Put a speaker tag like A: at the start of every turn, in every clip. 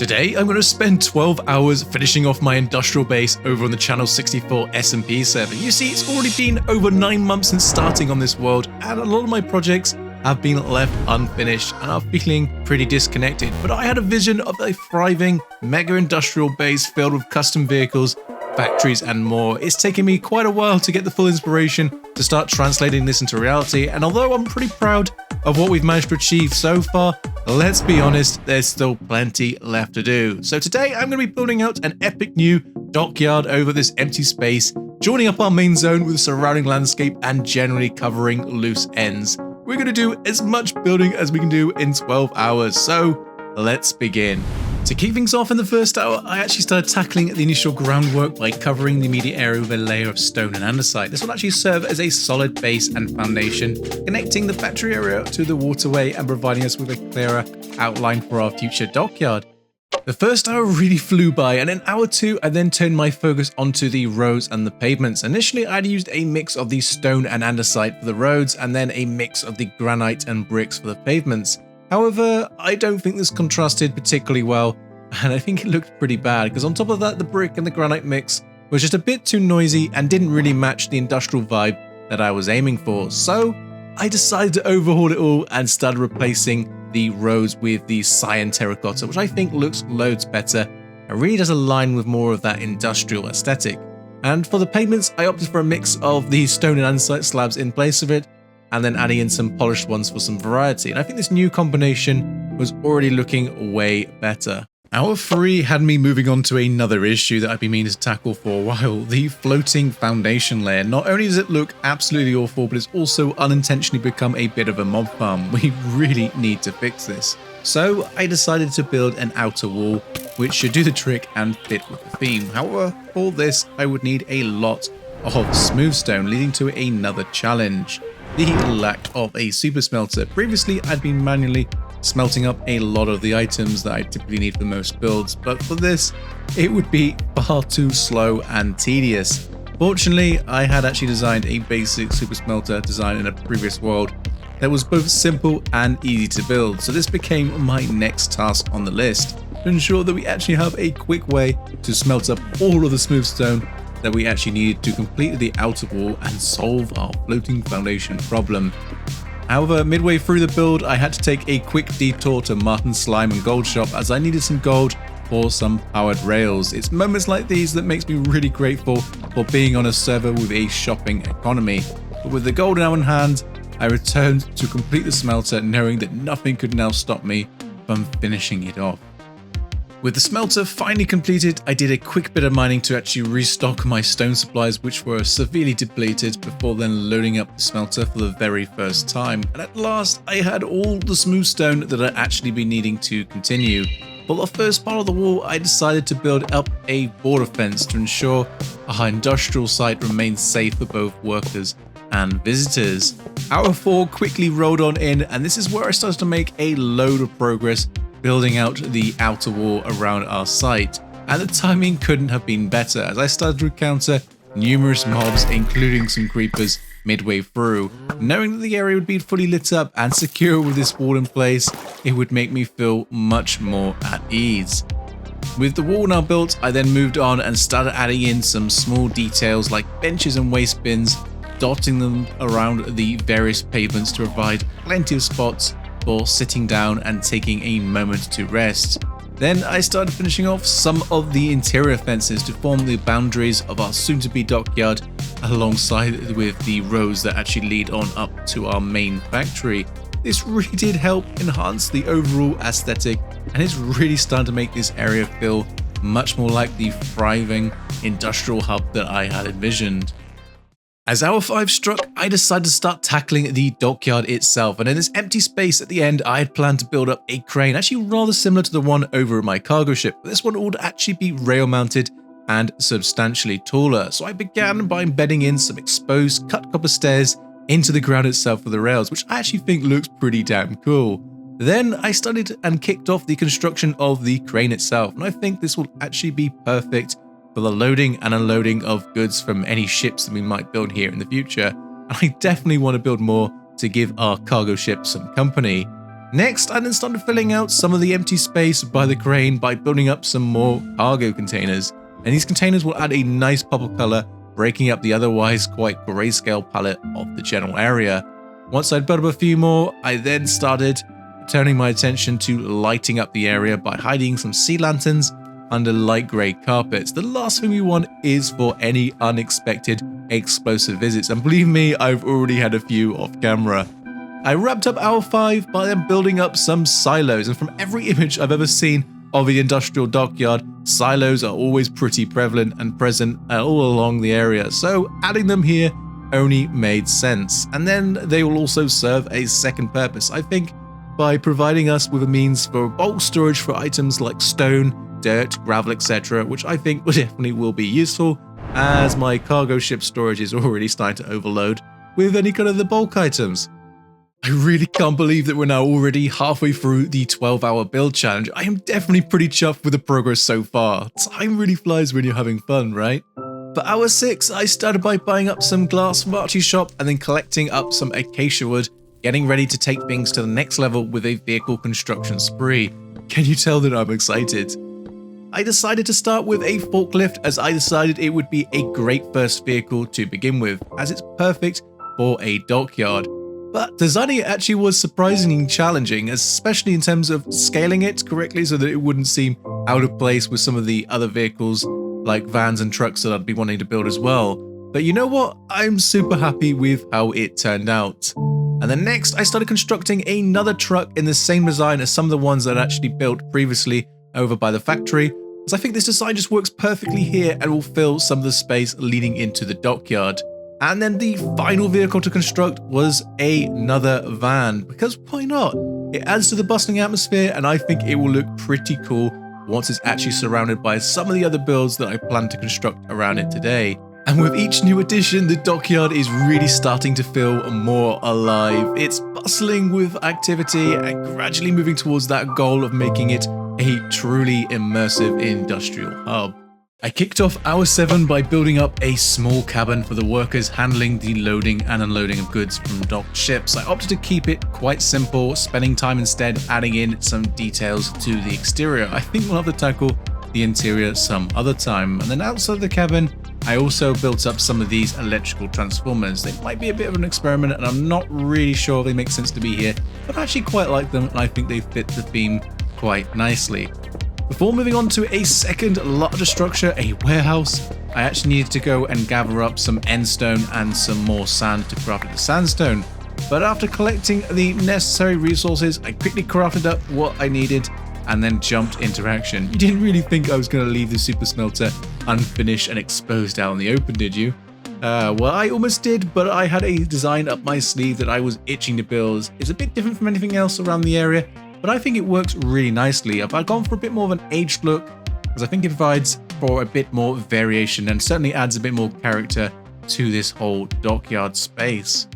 A: Today, I'm going to spend 12 hours finishing off my industrial base over on the CH64 SMP server. You see, it's already been over 9 months since starting on this world, and a lot of my projects have been left unfinished and are feeling pretty disconnected. But I had a vision of a thriving, mega industrial base filled with custom vehicles, factories, and more. It's taken me quite a while to get the full inspiration to start translating this into reality, and although I'm pretty proud of what we've managed to achieve so far, let's be honest, there's still plenty left to do. So today I'm going to be building out an epic new dockyard over this empty space, joining up our main zone with the surrounding landscape and generally covering loose ends. We're going to do as much building as we can do in 12 hours, so let's begin. To kick things off in the first hour, I actually started tackling the initial groundwork by covering the immediate area with a layer of stone and andesite. This will actually serve as a solid base and foundation, connecting the factory area to the waterway and providing us with a clearer outline for our future dockyard. The first hour really flew by, and in hour 2 I then turned my focus onto the roads and the pavements. Initially I'd used a mix of the stone and andesite for the roads and then a mix of the granite and bricks for the pavements. However, I don't think this contrasted particularly well, and I think it looked pretty bad because on top of that the brick and the granite mix was just a bit too noisy and didn't really match the industrial vibe that I was aiming for. So I decided to overhaul it all and started replacing the roads with the cyan terracotta, which I think looks loads better and really does align with more of that industrial aesthetic. And for the pavements, I opted for a mix of the stone and andesite slabs in place of it, and then adding in some polished ones for some variety. And I think this new combination was already looking way better. Hour 3 had me moving on to another issue that I've been meaning to tackle for a while, the floating foundation layer. Not only does it look absolutely awful, but it's also unintentionally become a bit of a mob farm. We really need to fix this. So I decided to build an outer wall, which should do the trick and fit with the theme. However, for this, I would need a lot of smooth stone, leading to another challenge: the lack of a super smelter. Previously, I'd been manually smelting up a lot of the items that I typically need for most builds, but for this, it would be far too slow and tedious. Fortunately, I had actually designed a basic super smelter design in a previous world that was both simple and easy to build, so this became my next task on the list, to ensure that we actually have a quick way to smelt up all of the smooth stone that we actually needed to complete the outer wall and solve our floating foundation problem. However, midway through the build, I had to take a quick detour to Martin's Slime and Gold Shop as I needed some gold for some powered rails. It's moments like these that makes me really grateful for being on a server with a shopping economy. But with the gold now in hand, I returned to complete the smelter, knowing that nothing could now stop me from finishing it off. With the smelter finally completed, I did a quick bit of mining to actually restock my stone supplies, which were severely depleted, before then loading up the smelter for the very first time. And at last, I had all the smooth stone that I'd actually been needing to continue. For the first part of the wall, I decided to build up a border fence to ensure our industrial site remains safe for both workers and visitors. Hour 4 quickly rolled on in, and this is where I started to make a load of progress building out the outer wall around our site, and the timing couldn't have been better as I started to encounter numerous mobs, including some creepers, midway through. Knowing that the area would be fully lit up and secure with this wall in place, it would make me feel much more at ease. With the wall now built, I then moved on and started adding in some small details like benches and waste bins, dotting them around the various pavements to provide plenty of spots for sitting down and taking a moment to rest. Then I started finishing off some of the interior fences to form the boundaries of our soon-to-be dockyard, alongside with the roads that actually lead on up to our main factory. This really did help enhance the overall aesthetic, and it's really starting to make this area feel much more like the thriving industrial hub that I had envisioned. As hour 5 struck, I decided to start tackling the dockyard itself, and in this empty space at the end, I had planned to build up a crane, actually rather similar to the one over at my cargo ship, but this one would actually be rail mounted and substantially taller. So I began by embedding in some exposed cut copper stairs into the ground itself for the rails, which I actually think looks pretty damn cool. Then I studied and kicked off the construction of the crane itself, and I think this will actually be perfect for the loading and unloading of goods from any ships that we might build here in the future. And I definitely want to build more to give our cargo ship some company. Next, I then started filling out some of the empty space by the crane by building up some more cargo containers. And these containers will add a nice pop of color, breaking up the otherwise quite grayscale palette of the general area. Once I'd built up a few more, I then started turning my attention to lighting up the area by hiding some sea lanterns under light grey carpets. The last thing we want is for any unexpected explosive visits, and believe me, I've already had a few off camera. I wrapped up hour 5 by then building up some silos, and from every image I've ever seen of the industrial dockyard, silos are always pretty prevalent and present all along the area, so adding them here only made sense. And then they will also serve a second purpose, I think, by providing us with a means for bulk storage for items like stone, dirt, gravel, etc., which I think definitely will be useful, as my cargo ship storage is already starting to overload with any kind of the bulk items. I really can't believe that we're now already halfway through the 12-hour build challenge. I am definitely pretty chuffed with the progress so far. Time really flies when you're having fun, right? For hour 6, I started by buying up some glass from Archie's shop and then collecting up some acacia wood, getting ready to take things to the next level with a vehicle construction spree. Can you tell that I'm excited? I decided to start with a forklift, as I decided it would be a great first vehicle to begin with, as it's perfect for a dockyard. But designing it actually was surprisingly challenging, especially in terms of scaling it correctly so that it wouldn't seem out of place with some of the other vehicles like vans and trucks that I'd be wanting to build as well. But you know what? I'm super happy with how it turned out. And then next, I started constructing another truck in the same design as some of the ones that I'd actually built previously over by the factory, as I think this design just works perfectly here and will fill some of the space leading into the dockyard. And then the final vehicle to construct was another van, because why not? It adds to the bustling atmosphere, and I think it will look pretty cool once it's actually surrounded by some of the other builds that I plan to construct around it today. And with each new addition, the dockyard is really starting to feel more alive. It's bustling with activity and gradually moving towards that goal of making it a truly immersive industrial hub. I kicked off hour 7 by building up a small cabin for the workers handling the loading and unloading of goods from docked ships. I opted to keep it quite simple, spending time instead adding in some details to the exterior. I think we'll have to tackle the interior some other time. And then outside the cabin, I also built up some of these electrical transformers. They might be a bit of an experiment, and I'm not really sure if they make sense to be here, but I actually quite like them, and I think they fit the theme quite nicely. Before moving on to a second larger structure, a warehouse, I actually needed to go and gather up some end stone and some more sand to craft the sandstone. But after collecting the necessary resources, I quickly crafted up what I needed and then jumped into action. You didn't really think I was going to leave the super smelter unfinished and exposed out in the open, did you? Well, I almost did, but I had a design up my sleeve that I was itching to build. It's a bit different from anything else around the area, but I think it works really nicely. I've gone for a bit more of an aged look, because I think it provides for a bit more variation and certainly adds a bit more character to this whole dockyard space.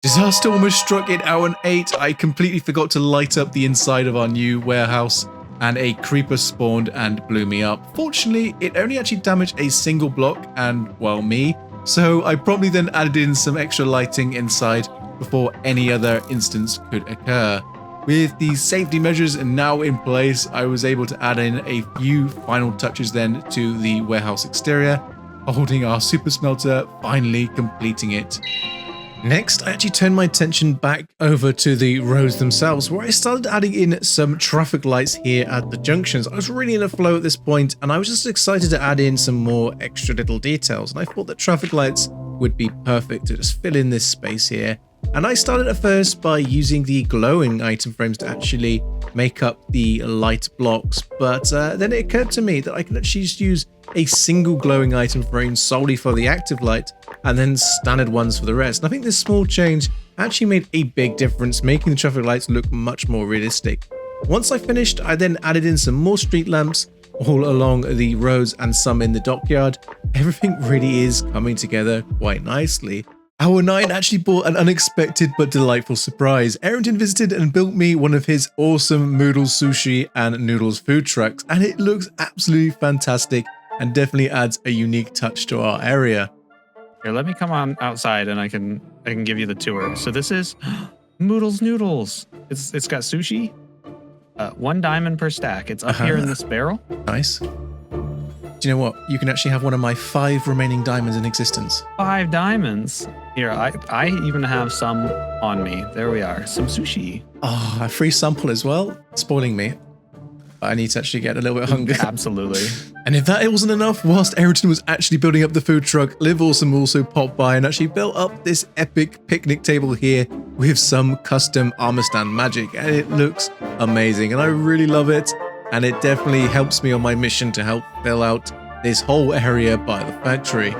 A: Disaster almost struck in hour 8. I completely forgot to light up the inside of our new warehouse, and a creeper spawned and blew me up. Fortunately, it only actually damaged a single block and, well, me, so I promptly then added in some extra lighting inside before any other instance could occur. With the safety measures now in place, I was able to add in a few final touches then to the warehouse exterior, holding our super smelter, finally completing it. Next, I actually turned my attention back over to the roads themselves, where I started adding in some traffic lights here at the junctions. I was really in a flow at this point, and I was just excited to add in some more extra little details, and I thought that traffic lights would be perfect to just fill in this space here. And I started at first by using the glowing item frames to actually make up the light blocks, but then it occurred to me that I can actually just use a single glowing item frame solely for the active light, and then standard ones for the rest. And I think this small change actually made a big difference, making the traffic lights look much more realistic. Once I finished, I then added in some more street lamps all along the roads and some in the dockyard. Everything really is coming together quite nicely. Hour 9 actually brought an unexpected but delightful surprise. Arrington visited and built me one of his awesome Moodles sushi and noodles food trucks, and it looks absolutely fantastic and definitely adds a unique touch to our area.
B: Here, let me come on outside and I can give you the tour. So this is Noodles, noodles. It's got sushi. 1 diamond per stack. It's up here in this barrel.
A: Nice. Do you know what? You can actually have one of my 5 remaining diamonds in existence.
B: 5 diamonds. Here, I even have some on me. There we are. Some sushi.
A: Oh, a free sample as well. Spoiling me. I need to actually get a little bit hungry.
B: Absolutely.
A: And if that wasn't enough, whilst Ayrton was actually building up the food truck, Liv Awesome also popped by and actually built up this epic picnic table here with some custom armor stand magic. And it looks amazing and I really love it. And it definitely helps me on my mission to help fill out this whole area by the factory.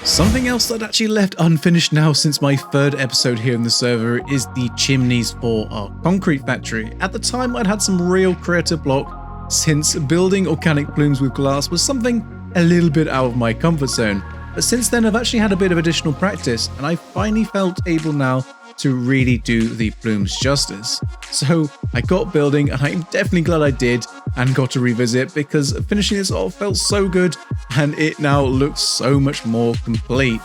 A: Something else that actually left unfinished now since my 3rd episode here in the server is the chimneys for our concrete factory. At the time I'd had some real creative block since building organic plumes with glass was something a little bit out of my comfort zone. But since then I've actually had a bit of additional practice and I finally felt able now to really do the plumes justice. So I got building and I'm definitely glad I did and got to revisit because finishing this off felt so good and it now looks so much more complete.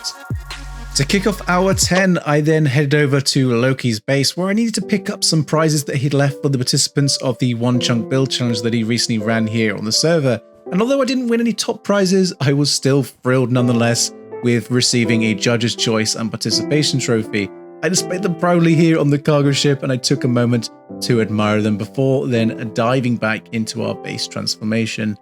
A: To kick off hour 10, I then headed over to Loki's base where I needed to pick up some prizes that he'd left for the participants of the One Chunk Build Challenge that he recently ran here on the server. And although I didn't win any top prizes, I was still thrilled nonetheless with receiving a Judge's Choice and Participation Trophy. I displayed them proudly here on the cargo ship and I took a moment to admire them before then diving back into our base transformation.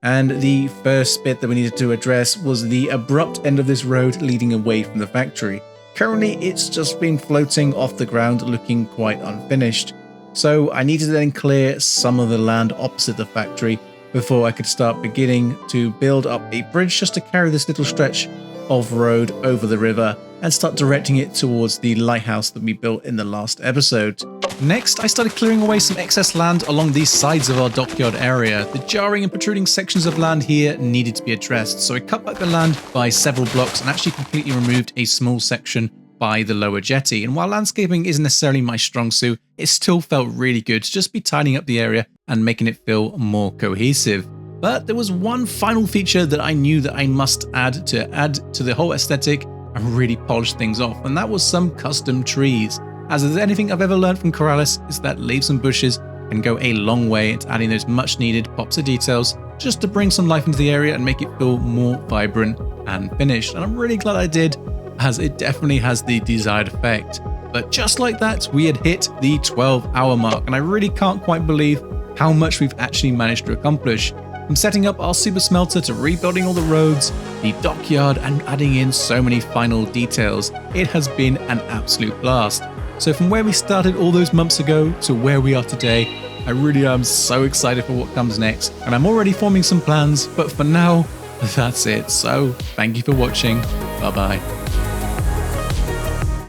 A: And the first bit that we needed to address was the abrupt end of this road leading away from the factory. Currently it's just been floating off the ground looking quite unfinished. So I needed to then clear some of the land opposite the factory before I could start beginning to build up a bridge just to carry this little stretch of road over the river and start directing it towards the lighthouse that we built in the last episode. Next, I started clearing away some excess land along the sides of our dockyard area. The jarring and protruding sections of land here needed to be addressed, so I cut back the land by several blocks and actually completely removed a small section by the lower jetty. And while landscaping isn't necessarily my strong suit, it still felt really good to just be tidying up the area and making it feel more cohesive. But there was one final feature that I knew that I must add to the whole aesthetic and really polish things off, and that was some custom trees. As if anything I've ever learned from Pryces is that leaves and bushes can go a long way into adding those much needed pops of details just to bring some life into the area and make it feel more vibrant and finished. And I'm really glad I did, as it definitely has the desired effect. But just like that, we had hit the 12-hour mark, and I really can't quite believe how much we've actually managed to accomplish. From setting up our super smelter to rebuilding all the roads, the dockyard, and adding in so many final details, it has been an absolute blast. So from where we started all those months ago to where we are today, I really am so excited for what comes next, and I'm already forming some plans, but for now, that's it. So thank you for watching. Bye bye.